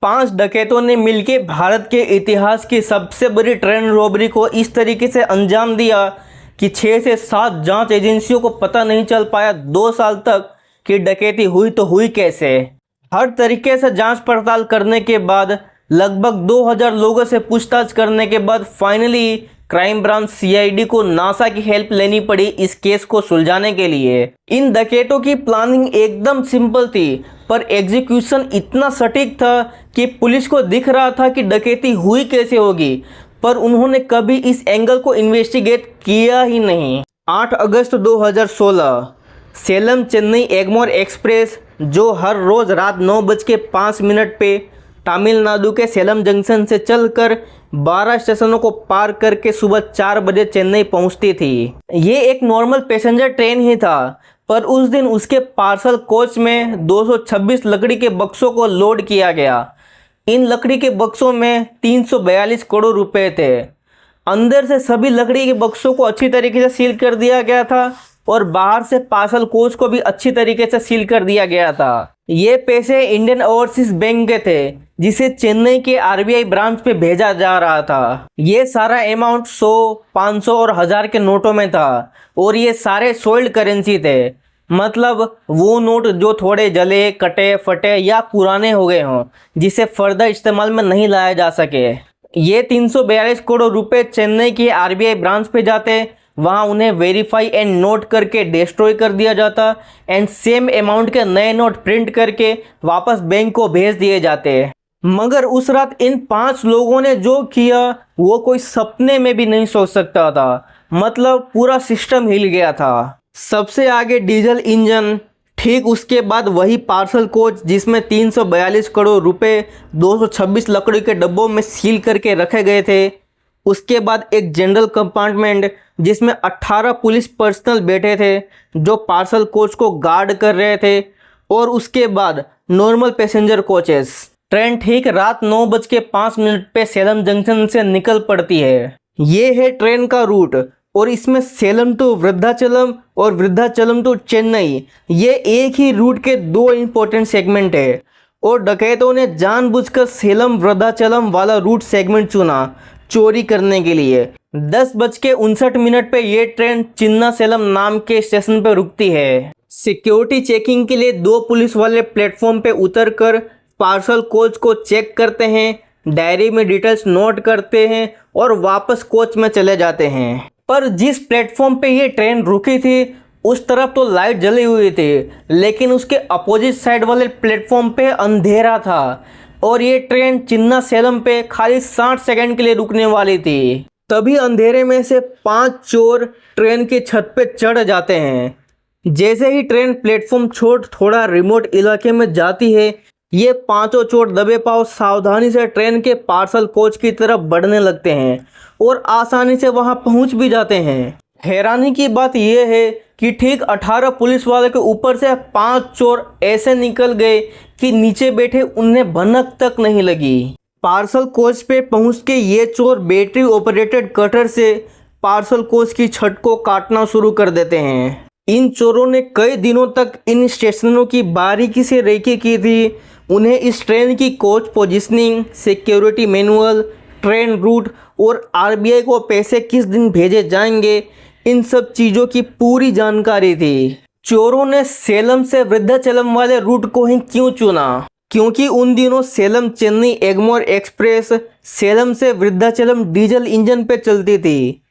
5 डकैतों ने मिलकर भारत के इतिहास की सबसे बड़ी ट्रेन रॉबरी को इस तरीके से अंजाम दिया कि 6 से 7 जांच एजेंसियों को पता नहीं चल पाया 2 साल तक कि डकैती हुई तो हुई कैसे। हर तरीके से जांच पड़ताल करने के बाद लगभग 2000 लोगों से पूछताछ करने के बाद फाइनली क्राइम ब्रांच सीआईडी को नासा की हेल्प लेनी पड़ी इस केस को सुलझाने के लिए। इन डकैतों की प्लानिंग एकदम सिंपल थी, पर एग्जीक्यूशन इतना सटीक था कि पुलिस को दिख रहा था कि डकैती हुई कैसे होगी, पर उन्होंने कभी इस एंगल को इन्वेस्टिगेट किया ही नहीं। 8 अगस्त 2016 सेलम चेन्नई एगमोर एक्सप्रेस, जो हर रोज़ रात 9:05 पे तमिलनाडु के सेलम जंक्शन से चलकर 12 स्टेशनों को पार करके सुबह 4 बजे चेन्नई पहुंचती थी। ये एक नॉर्मल पैसेंजर ट्रेन ही था, पर उस दिन उसके पार्सल कोच में 226 लकड़ी के बक्सों को लोड किया गया। इन लकड़ी के बक्सों में 342 करोड़ रुपए थे। अंदर से सभी लकड़ी के बक्सों को अच्छी तरीके से सील कर दिया गया था और बाहर से पार्सल कोच को भी अच्छी तरीके से सील कर दिया गया था। ये पैसे इंडियन ओवरसीज बैंक के थे, जिसे चेन्नई के आरबीआई ब्रांच पे भेजा जा रहा था। ये सारा अमाउंट 100, 500 और 1000 के नोटों में था और ये सारे सोल्ड करेंसी थे, मतलब वो नोट जो थोड़े जले, कटे, फटे या पुराने हो गए हों, जिसे फर्दर इस्तेमाल में नहीं लाया जा सके। ये 342 करोड़ रुपए चेन्नई की आरबीआई ब्रांच पे जाते, वहाँ उन्हें वेरीफाई एंड नोट करके डिस्ट्रॉय कर दिया जाता एंड सेम अमाउंट के नए नोट प्रिंट करके वापस बैंक को भेज दिए जाते। मगर उस रात इन 5 लोगों ने जो किया वो कोई सपने में भी नहीं सोच सकता था, मतलब पूरा सिस्टम हिल गया था। सबसे आगे डीजल इंजन, ठीक उसके बाद वही पार्सल कोच जिसमें 342 करोड़ रुपए 226 लकड़ी के डब्बों में सील करके रखे गए थे। उसके बाद एक जनरल कंपार्टमेंट जिसमें 18 पुलिस पर्सनल बैठे थे जो पार्सल कोच को गार्ड कर रहे थे, और उसके बाद नॉर्मल पैसेंजर कोचेस। ट्रेन ठीक रात 9:05 पे सेलम जंक्शन से निकल पड़ती है। ये है ट्रेन का रूट, और इसमें सेलम टू वृद्धाचलम और वृद्धाचलम टू चेन्नई, ये एक ही रूट के 2 इंपॉर्टेंट सेगमेंट है, और डकैतों ने जानबूझकर सेलम वृद्धाचलम वाला रूट सेगमेंट चुना चोरी करने के लिए। 10:59 पे ये ट्रेन चिन्ना सेलम नाम के स्टेशन पर रुकती है। सिक्योरिटी चेकिंग के लिए 2 पुलिस वाले प्लेटफॉर्म पे उतरकर पार्सल कोच को चेक करते हैं, डायरी में डिटेल्स नोट करते हैं और वापस कोच में चले जाते हैं। पर जिस प्लेटफॉर्म पे ये ट्रेन रुकी थी उस तरफ तो लाइट जली हुई थी, लेकिन उसके अपोजिट साइड वाले प्लेटफॉर्म पे अंधेरा था और ये ट्रेन चिन्ना सेलम पे खाली 60 सेकंड के लिए रुकने वाली थी। तभी अंधेरे में से 5 चोर ट्रेन की छत पे चढ़ जाते हैं। जैसे ही ट्रेन प्लेटफॉर्म छोड़ थोड़ा रिमोट इलाके में जाती है, ये 5 चोर दबे पांव सावधानी से ट्रेन के पार्सल कोच की तरफ बढ़ने लगते हैं और आसानी से वहां पहुंच भी जाते हैं। हैरानी की बात यह है कि ठीक 18 पुलिस वाले के ऊपर से 5 चोर ऐसे निकल गए कि नीचे बैठे उन्हें भनक तक नहीं लगी। पार्सल कोच पे पहुंच के ये चोर बैटरी ऑपरेटेड कटर से पार्सल कोच की छत को काटना शुरू कर देते हैं। इन चोरों ने कई दिनों तक इन स्टेशनों की बारीकी से रेकी की थी। उन्हें इस ट्रेन की coach positioning, security manual, train route और आरबीआई को पैसे किस दिन भेजे जाएंगे, इन सब चीज़ों की पूरी जानकारी थी। चोरों ने सेलम से वृद्धाचलम वाले रूट को ही क्यों चुना? क्योंकि उन दिनों सेलम चेन्नई एगमोर एक्सप्रेस सेलम से वृद्धाचलम डीजल इंजन पे चलती थी।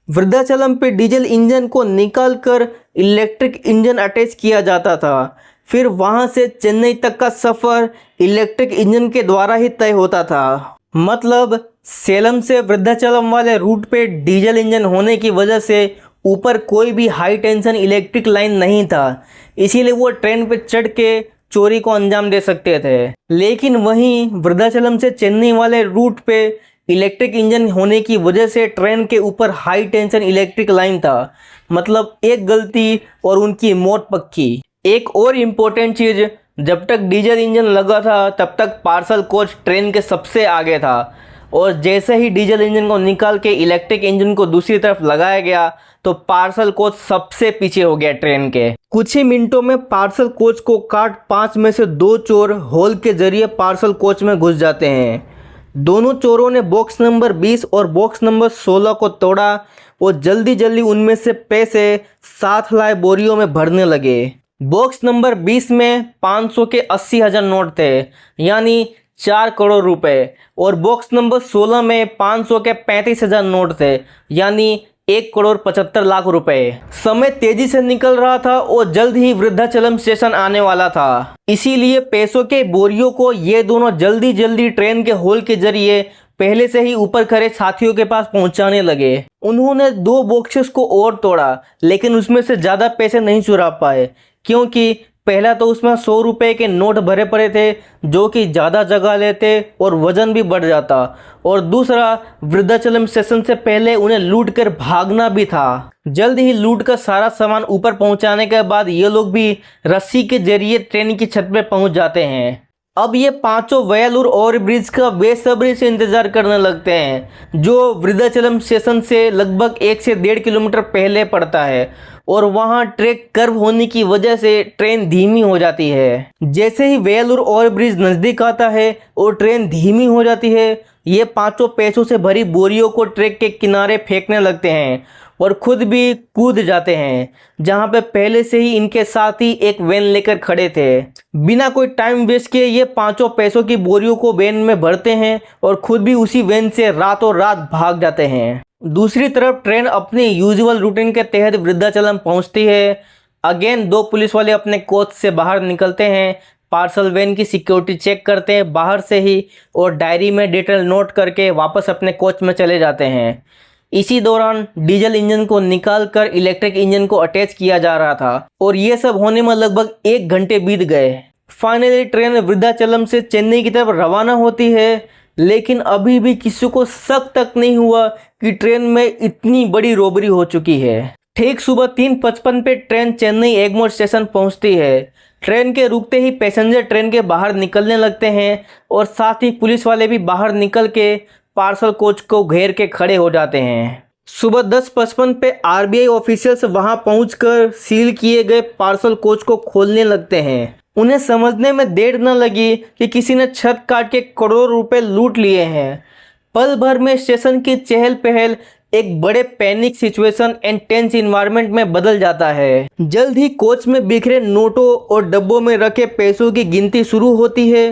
वृद्धाचलम पे डीजल इंजन को निकालकर इलेक्ट्रिक इंजन अटैच किया जाता था, फिर वहां से चेन्नई तक का सफ़र इलेक्ट्रिक इंजन के द्वारा ही तय होता था। मतलब सेलम से वृद्धाचलम वाले रूट पे डीजल इंजन होने की वजह से ऊपर कोई भी हाई टेंशन इलेक्ट्रिक लाइन नहीं था, इसीलिए वो ट्रेन पे चढ़ के चोरी को अंजाम दे सकते थे। लेकिन वहीं वृद्धाचलम से चेन्नई वाले रूट पे इलेक्ट्रिक इंजन होने की वजह से ट्रेन के ऊपर हाई टेंशन इलेक्ट्रिक लाइन था, मतलब एक गलती और उनकी मौत पक्की। एक और इम्पोर्टेंट चीज़, जब तक डीजल इंजन लगा था तब तक पार्सल कोच ट्रेन के सबसे आगे था, और जैसे ही डीजल इंजन को निकाल के इलेक्ट्रिक इंजन को दूसरी तरफ लगाया गया तो पार्सल कोच सबसे पीछे हो गया ट्रेन के। कुछ ही मिनटों में पार्सल कोच को काट 5 में से 2 चोर होल के जरिए पार्सल कोच में घुस जाते हैं। दोनों चोरों ने बॉक्स नंबर 20 और बॉक्स नंबर 16 को तोड़ा और जल्दी जल्दी उनमें से पैसे साथ लाए बोरियों में भरने लगे। बॉक्स नंबर 20 में 500 के 80,000 नोट थे, यानी 4 करोड़ रुपए, और बॉक्स नंबर 16 में 500 के 35,000 नोट थे, यानी 1 करोड़ 75 लाख रुपए। समय तेजी से निकल रहा था और जल्द ही वृद्धाचलम स्टेशन आने वाला था, इसीलिए पैसों के बोरियों को ये दोनों जल्दी जल्दी ट्रेन के होल के जरिए पहले से ही ऊपर खड़े साथियों के पास पहुंचाने लगे। उन्होंने 2 बॉक्सेस को और तोड़ा, लेकिन उसमें से ज़्यादा पैसे नहीं चुरा पाए, क्योंकि पहला तो उसमें 100 रुपए के नोट भरे पड़े थे जो कि ज़्यादा जगह लेते और वजन भी बढ़ जाता, और दूसरा वृद्धाचलम स्टेशन से पहले उन्हें लूट कर भागना भी था। जल्द ही लूट कर सारा सामान ऊपर पहुंचाने के बाद ये लोग भी रस्सी के जरिए ट्रेन की छत पे पहुंच जाते हैं। अब ये पांचों वेलूर ओवरब्रिज का बेसब्री से इंतजार करने लगते हैं, जो वृद्धाचलम स्टेशन से लगभग 1 से 1.5 किलोमीटर पहले पड़ता है, और वहाँ ट्रैक कर्व होने की वजह से ट्रेन धीमी हो जाती है। जैसे ही वेलूर ओवरब्रिज नज़दीक आता है और ट्रेन धीमी हो जाती है, ये पांचों पैसों से भरी बोरियों को ट्रैक के किनारे फेंकने लगते हैं और खुद भी कूद जाते हैं, जहां पे पहले से ही इनके साथ ही एक वैन लेकर खड़े थे। बिना कोई टाइम वेस्ट किए ये पांचों पैसों की बोरियों को वैन में भरते हैं और खुद भी उसी वैन से रातों रात भाग जाते हैं। दूसरी तरफ ट्रेन अपनी यूजुअल रूटीन के तहत वृद्धाचलम पहुंचती है। अगेन 2 पुलिस वाले अपने कोच से बाहर निकलते हैं, पार्सल वैन की सिक्योरिटी चेक करते हैं बाहर से ही और डायरी में डिटेल नोट करके वापस अपने कोच में चले जाते हैं। इसी दौरान डीजल इंजन को निकालकर इलेक्ट्रिक इंजन को अटैच किया जा रहा था और ये सब होने में लगभग 1 घंटे बीत गए। फाइनली ट्रेन वृद्धाचलम से चेन्नई की तरफ रवाना होती है, लेकिन अभी भी किसी को शक तक नहीं हुआ कि ट्रेन में इतनी बड़ी रॉबरी हो चुकी है। ठीक सुबह 3:55 पे ट्रेन चेन्नई एगमोर स्टेशन पहुंचती है। ट्रेन के रुकते ही पैसेंजर ट्रेन के बाहर निकलने लगते हैं और साथ ही पुलिस वाले भी बाहर निकल के पार्सल कोच को घेर के खड़े हो जाते हैं। सुबह 10:55 पे आरबीआई ऑफिशियल्स वहां पहुंचकर सील किए गए पार्सल कोच को खोलने लगते हैं। उन्हें समझने में देर न लगी कि किसी ने छत काट के करोड़ों रुपए लूट लिए हैं। पल भर में स्टेशन की चहल पहल एक बड़े panic situation and tense environment में बदल जाता है। जल्द ही कोच में बिखरे नोटों और डब्बों में रखे पैसों की गिनती शुरू होती है।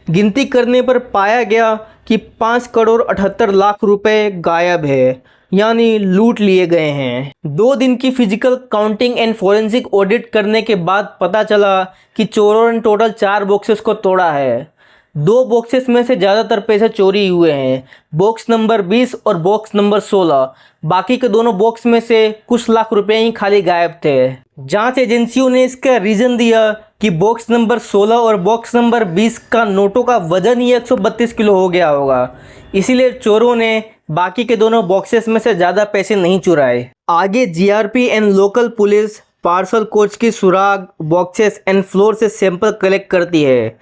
गिनती करने पर पाया गया कि 5 करोड़ 78 लाख रुपए गायब है, यानी लूट लिए गए हैं। 2 दिन की physical counting and forensic audit करने के बाद पता चला कि चोरों ने टोटल 4 बॉक्सेस को तोड़ा है। 2 बॉक्सेस में से ज़्यादातर पैसे चोरी हुए हैं, बॉक्स नंबर 20 और बॉक्स नंबर 16। बाकी के दोनों बॉक्स में से कुछ लाख रुपए ही खाली गायब थे। जांच एजेंसियों ने इसका रीज़न दिया कि बॉक्स नंबर 16 और बॉक्स नंबर 20 का नोटों का वजन ही 132 किलो हो गया होगा, इसीलिए चोरों ने बाकी के दोनों बॉक्सेस में से ज़्यादा पैसे नहीं चुराए। आगे GRP and local police parcel coach की सुराग, बॉक्सेस एंड फ्लोर से सैंपल कलेक्ट करती है,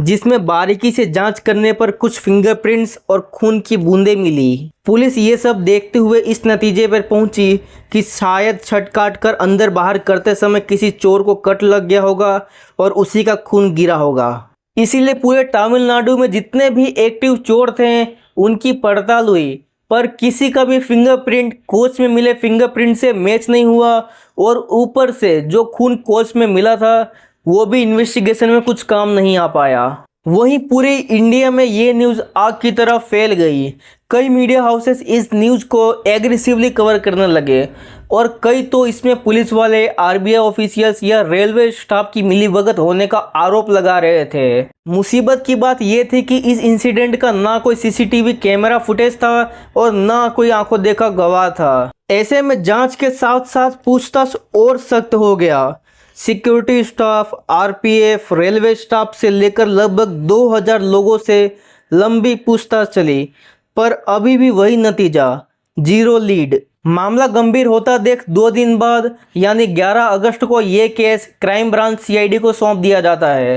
जिसमें बारीकी से जांच करने पर कुछ फिंगरप्रिंट्स और खून की बूंदें मिली। पुलिस ये सब देखते हुए इस नतीजे पर पहुंची कि शायद छट काट कर अंदर बाहर करते समय किसी चोर को कट लग गया होगा और उसी का खून गिरा होगा। इसीलिए पूरे तमिलनाडु में जितने भी एक्टिव चोर थे उनकी पड़ताल हुई, पर किसी का भी फिंगरप्रिंट कोच में मिले फिंगरप्रिंट से मैच नहीं हुआ, और ऊपर से जो खून कोच में मिला था वो भी इन्वेस्टिगेशन में कुछ काम नहीं आ पाया। वहीं पूरे इंडिया में ये न्यूज़ आग की तरह फैल गई। कई मीडिया हाउसेस इस न्यूज़ को एग्रेसिवली कवर करने लगे और कई तो इसमें पुलिस वाले, आरबीआई ऑफिशियल्स या रेलवे स्टाफ की मिलीभगत होने का आरोप लगा रहे थे। मुसीबत की बात यह थी कि इस इंसिडेंट का ना कोई सीसीटीवी कैमरा फुटेज था और ना कोई आंखों देखा गवाह था। ऐसे में जांच के साथ साथ पूछताछ और सख्त हो गया। Security staff, RPF, railway staff से लेकर लगभग 2000 लोगों से लंबी पूछताछ चली, पर अभी भी वही नतीजा, 0 लीड। मामला गंभीर होता देख 2 दिन बाद यानी 11 अगस्त को ये केस क्राइम ब्रांच सीआईडी को सौंप दिया जाता है।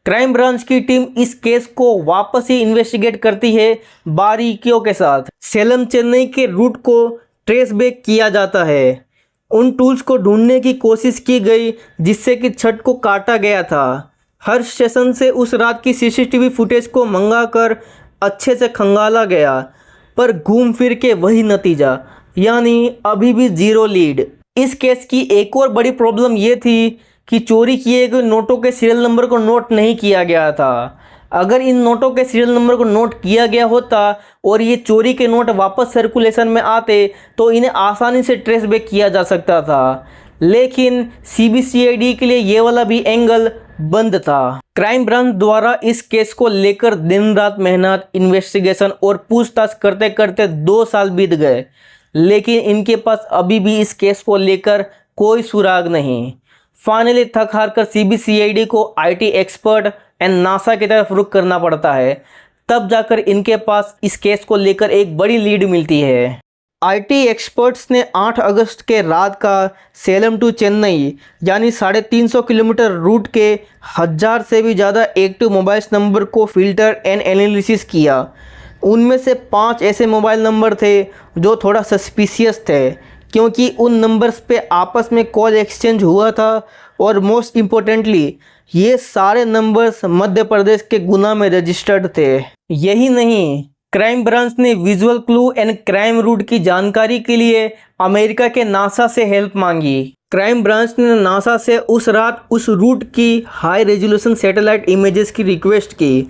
क्राइम ब्रांच की टीम इस केस को वापस ही इन्वेस्टिगेट करती है बारीकियों के साथ। सेलम चेन्नई के रूट को ट्रेस बैक किया जाता है। उन टूल्स को ढूंढने की कोशिश की गई जिससे कि छत को काटा गया था। हर स्टेशन से उस रात की सीसीटीवी फुटेज को मंगाकर अच्छे से खंगाला गया, पर घूम फिर के वही नतीजा, यानी अभी भी जीरो लीड। इस केस की एक और बड़ी प्रॉब्लम ये थी कि चोरी किए गए नोटों के सीरियल नंबर को नोट नहीं किया गया था। अगर इन नोटों के सीरियल नंबर को नोट किया गया होता और ये चोरी के नोट वापस सर्कुलेशन में आते तो इन्हें आसानी से ट्रेस बैक किया जा सकता था, लेकिन सीबीसीआईडी के लिए ये वाला भी एंगल बंद था। क्राइम ब्रांच द्वारा इस केस को लेकर दिन रात मेहनत, इन्वेस्टिगेशन और पूछताछ करते करते 2 साल बीत गए, लेकिन इनके पास अभी भी इस केस को लेकर कोई सुराग नहीं। फाइनली थक हार कर सीबीसीआईडी को आईटी एक्सपर्ट एंड नासा की तरफ रुख करना पड़ता है, तब जाकर इनके पास इस केस को लेकर एक बड़ी लीड मिलती है। आईटी एक्सपर्ट्स ने 8 अगस्त के रात का सेलम टू चेन्नई यानी 350 किलोमीटर रूट के 1000 से भी ज़्यादा एक्टिव मोबाइल नंबर को फिल्टर एंड एनालिसिस किया। उनमें से 5 ऐसे मोबाइल नंबर थे जो थोड़ा सस्पिशियस थे, क्योंकि उन नंबर्स पे आपस में कॉल एक्सचेंज हुआ था और मोस्ट इम्पोर्टेंटली ये सारे नंबर्स मध्य प्रदेश के गुना में रजिस्टर्ड थे। यही नहीं, क्राइम ब्रांच ने visual clue and crime route की जानकारी के लिए अमेरिका के नासा से हेल्प मांगी। क्राइम ब्रांच ने नासा से उस रात उस रूट की हाई रेजोल्यूशन सैटेलाइट इमेजेस की रिक्वेस्ट की।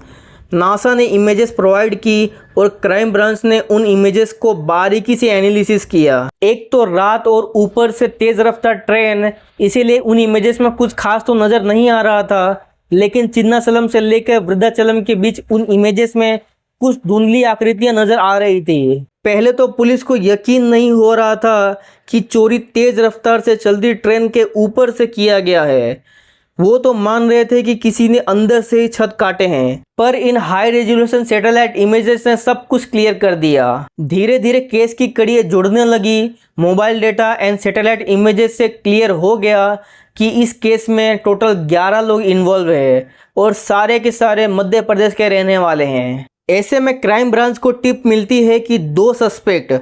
नासा ने इमेजेस प्रोवाइड की और क्राइम ब्रांच ने उन इमेजेस को बारीकी से एनालिसिस किया। एक तो रात और ऊपर से तेज़ रफ्तार ट्रेन, इसीलिए उन इमेजेस में कुछ खास तो नज़र नहीं आ रहा था, लेकिन चिन्नासलम से लेकर वृद्धाचलम के बीच उन इमेजेस में कुछ धुंधली आकृतियां नज़र आ रही थी। पहले तो पुलिस को यकीन नहीं हो रहा था कि चोरी तेज़ रफ्तार से चलती ट्रेन के ऊपर से किया गया है। वो तो मान रहे थे कि किसी ने अंदर से ही छत काटे हैं, पर इन हाई रेजोल्यूशन सैटेलाइट इमेजेस ने सब कुछ क्लियर कर दिया। धीरे धीरे केस की कड़ियाँ जुड़ने लगी। Mobile data and satellite images से क्लियर हो गया कि इस केस में टोटल 11 लोग इन्वॉल्व है और सारे के सारे मध्य प्रदेश के रहने वाले हैं। ऐसे में क्राइम ब्रांच को टिप मिलती है कि 2 सस्पेक्ट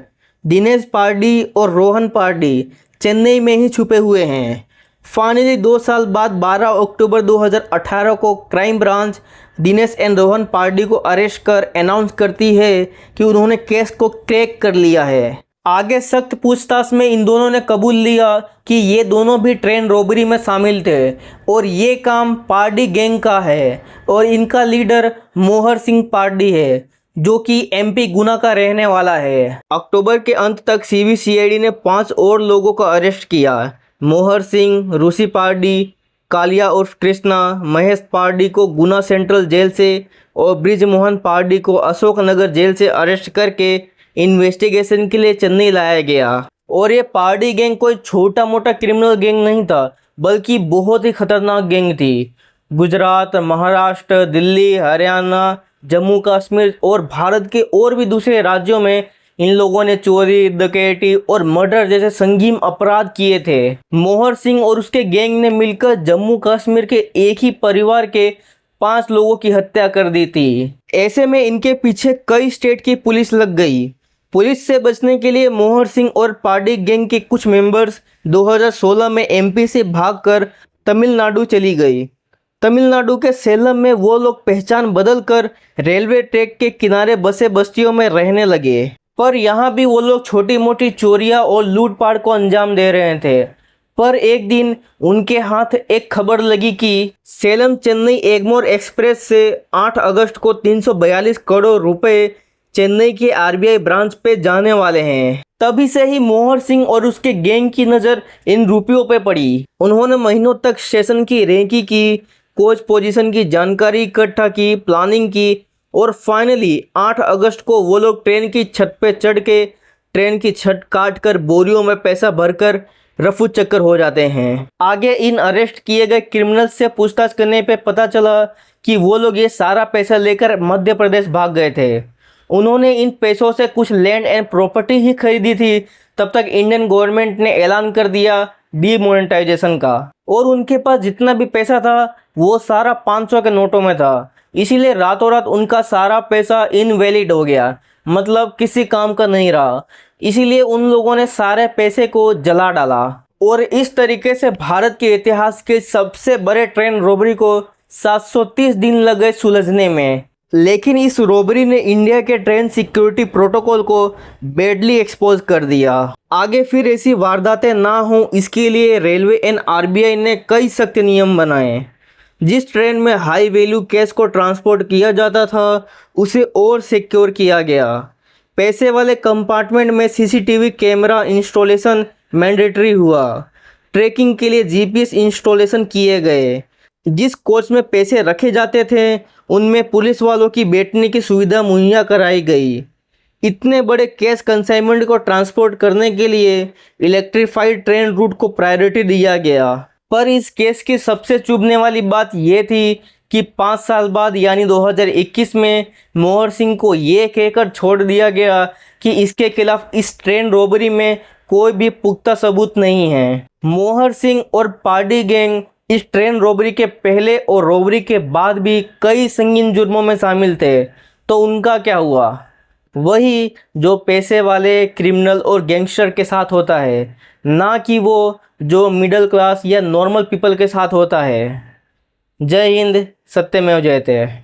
दिनेश पार्डी और रोहन पार्डी चेन्नई में ही छुपे हुए हैं। फाइनली 2 साल बाद 12 अक्टूबर 2018 को crime branch Dinesh and Rohan Pardi को अरेस्ट कर अनाउंस करती है कि उन्होंने केस को क्रैक कर लिया है। आगे सख्त पूछताछ में इन दोनों ने कबूल लिया कि ये दोनों भी ट्रेन रॉबरी में शामिल थे और ये काम पार्डी गैंग का है और इनका लीडर मोहर सिंह पार्डी है, जो कि एमपी गुना का रहने वाला है। अक्टूबर के अंत तक सीबीसीआईडी ने 5 और लोगों को अरेस्ट किया। मोहर सिंह, ऋषि पार्डी, कालिया उर्फ कृष्णा, महेश पार्डी को गुना सेंट्रल जेल से और ब्रिजमोहन पार्डी को अशोकनगर जेल से अरेस्ट करके इन्वेस्टिगेशन के लिए चेन्नई लाया गया। और ये पार्डी गैंग कोई छोटा मोटा क्रिमिनल गैंग नहीं था, बल्कि बहुत ही खतरनाक गैंग थी। गुजरात, महाराष्ट्र, दिल्ली, हरियाणा, जम्मू कश्मीर और भारत के और भी दूसरे राज्यों में इन लोगों ने चोरी, डकैती और मर्डर जैसे संगीन अपराध किए थे। मोहर सिंह और उसके गैंग ने मिलकर जम्मू कश्मीर के एक ही परिवार के 5 लोगों की हत्या कर दी थी। ऐसे में इनके पीछे कई स्टेट की पुलिस लग गई। पुलिस से बचने के लिए मोहर सिंह और पार्डी गैंग के कुछ मेंबर्स 2016 में एमपी से भागकर तमिलनाडु चली गई। तमिलनाडु के सेलम में वो लोग पहचान बदलकर रेलवे ट्रैक के किनारे बसे बस्तियों में रहने लगे, पर यहाँ भी वो लोग छोटी मोटी चोरियाँ और लूटपाट को अंजाम दे रहे थे। पर एक दिन उनके हाथ एक खबर लगी कि सेलम चेन्नई एगमोर एक्सप्रेस से 8 अगस्त को 342 करोड़ रुपए चेन्नई के आरबीआई ब्रांच पे जाने वाले हैं। तभी से ही मोहर सिंह और उसके गैंग की नज़र इन रुपयों पे पड़ी। उन्होंने महीनों तक स्टेशन की रेकी की, कोच पोजीशन की जानकारी इकट्ठा की, प्लानिंग की और फाइनली 8 अगस्त को वो लोग ट्रेन की छत पे चढ़ के ट्रेन की छत काट कर बोरियों में पैसा भरकर रफू चक्कर हो जाते हैं। आगे इन अरेस्ट किए गए क्रिमिनल्स से पूछताछ करने पे पता चला कि वो लोग ये सारा पैसा लेकर मध्य प्रदेश भाग गए थे। उन्होंने इन पैसों से कुछ लैंड एंड प्रॉपर्टी ही खरीदी थी। तब तक इंडियन गवर्नमेंट ने ऐलान कर दिया डीमोनेटाइजेशन का, और उनके पास जितना भी पैसा था वो सारा 500 के नोटों में था। इसीलिए रातों रात उनका सारा पैसा इनवैलिड हो गया, मतलब किसी काम का नहीं रहा। इसीलिए उन लोगों ने सारे पैसे को जला डाला। और इस तरीके से भारत के इतिहास के सबसे बड़े ट्रेन रॉबरी को 730 दिन लग गए सुलझने में। लेकिन इस रॉबरी ने इंडिया के ट्रेन सिक्योरिटी प्रोटोकॉल को बैडली एक्सपोज कर दिया। आगे फिर ऐसी वारदातें ना हों इसके लिए रेलवे एंड आरबीआई ने कई सख्त नियम बनाए। जिस ट्रेन में हाई वैल्यू कैश को ट्रांसपोर्ट किया जाता था उसे और सिक्योर किया गया। पैसे वाले कंपार्टमेंट में सीसीटीवी कैमरा इंस्टॉलेशन मैंडेटरी हुआ। ट्रैकिंग के लिए जीपीएस इंस्टॉलेशन किए गए। जिस कोच में पैसे रखे जाते थे उनमें पुलिस वालों की बैठने की सुविधा मुहैया कराई गई। इतने बड़े कैश कंसाइनमेंट को ट्रांसपोर्ट करने के लिए इलेक्ट्रीफाइड ट्रेन रूट को प्रायोरिटी दिया गया। पर इस केस की सबसे चुभने वाली बात यह थी कि 5 साल बाद यानी 2021 में मोहर सिंह को ये कहकर छोड़ दिया गया कि इसके खिलाफ इस ट्रेन रॉबरी में कोई भी पुख्ता सबूत नहीं है। मोहर सिंह और पार्डी गैंग इस ट्रेन रॉबरी के पहले और रॉबरी के बाद भी कई संगीन जुर्मों में शामिल थे, तो उनका क्या हुआ? वही जो पैसे वाले क्रिमिनल और गैंगस्टर के साथ होता है, ना कि वो जो मिडिल क्लास या नॉर्मल पीपल के साथ होता है। जय हिंद, सत्यमेव जयते।